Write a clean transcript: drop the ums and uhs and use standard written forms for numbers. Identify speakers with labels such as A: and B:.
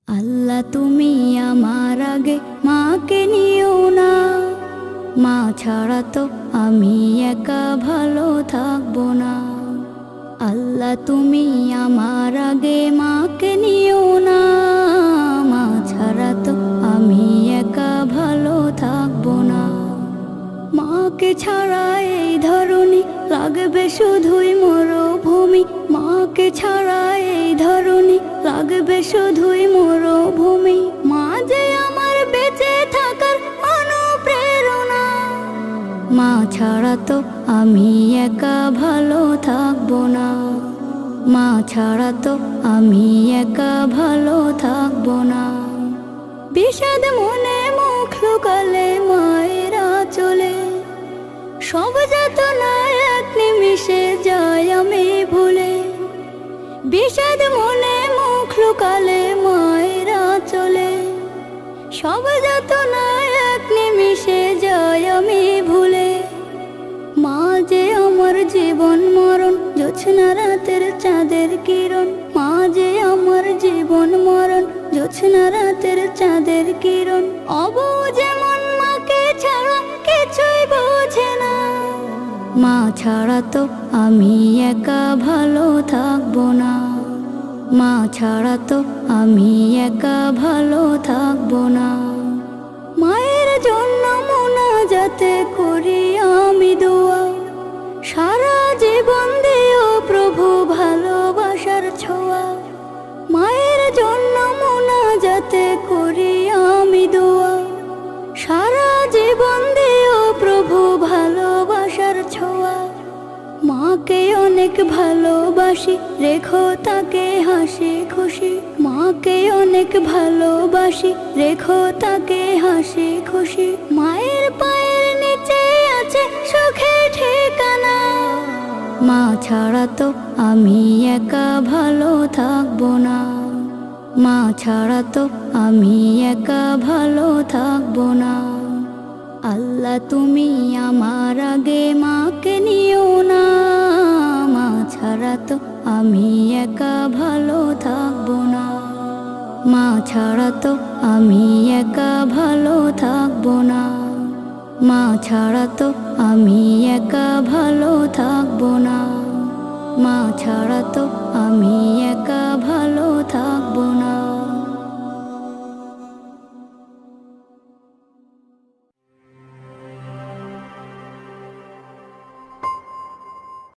A: আল্লাহ তুমি আমার আগে মাকে নিও না, মা ছাড়া তো আমি একা ভালো থাকবো না। আল্লাহ তুমি আমার আগে মাকে নিও না, মা ছাড়া তো আমি একা ভালো থাকবো না। মাকে ছাড়া এই ধরনী লাগবে শুধুই মরুভূমি, মাকে ছাড়া এই ধরনী লাগবে শুধুই মরুভূমি। মা যে আমার বেঁচে থাকার অনুপ্রেরণা, মা ছাড়া তো আমি একা ভালো থাকবো না। মা ছাড়া তো আমি একা ভালো থাকবো না। বিষাদ মনে মুখ লুকালে মায়েরা চলে, সব যাতনা এক নিমিষে যায় আমি ভুলে। বিষাদ মনে মুখ লুকালে মায়েরা চলে, সব যাতনা এক নিমিষে যায় আমি ভুলে। মা যে আমার জীবন মরণ, জোছনা রাতের চাঁদের কিরণ। মা যে আমার জীবন মরণ, জোছনা রাতের চাঁদের কিরণ। অবুঝ মন মাকে ছাড়া কিছুই বোঝে না, মা ছাড়া তো আমি একা ভালো থাকবো না। মা ছাড়া তো আমি একা ভালো থাকবো না। মায়ের জন্য মোনাজাতে করি আমি দোয়া, সারা জীবন দিও প্রভু ভালোবাসার ছোঁয়া। মায়ের জন্য মোনাজাতে করি আমি দোয়া, সারা জীবন দিও প্রভু ভালোবাসার ছোঁয়া। মাকে অনেক ভালোবাসি, রেখো তাকে হাসি খুশি। মাকে অনেক ভালোবাসি, রেখো তাকে হাসি খুশি। মায়ের পায়ের নিচে আছে সুখে ঠিকানা, মা ছাড়া তো আমি একা ভালো থাকবো না। মা ছাড়া তো আমি একা ভালো থাকবো না। আল্লাহ তুমি আমার আগে মাকে নিও না, মা ছাড়া তো আমি একা ভালো থাকবো না। মা ছাড়া তো আমি একা ভালো থাকবো না। মা ছাড়া তো আমি একা ভালো থাকবো না। মা ছাড়া তো আমি একা ভালো থাকবো না।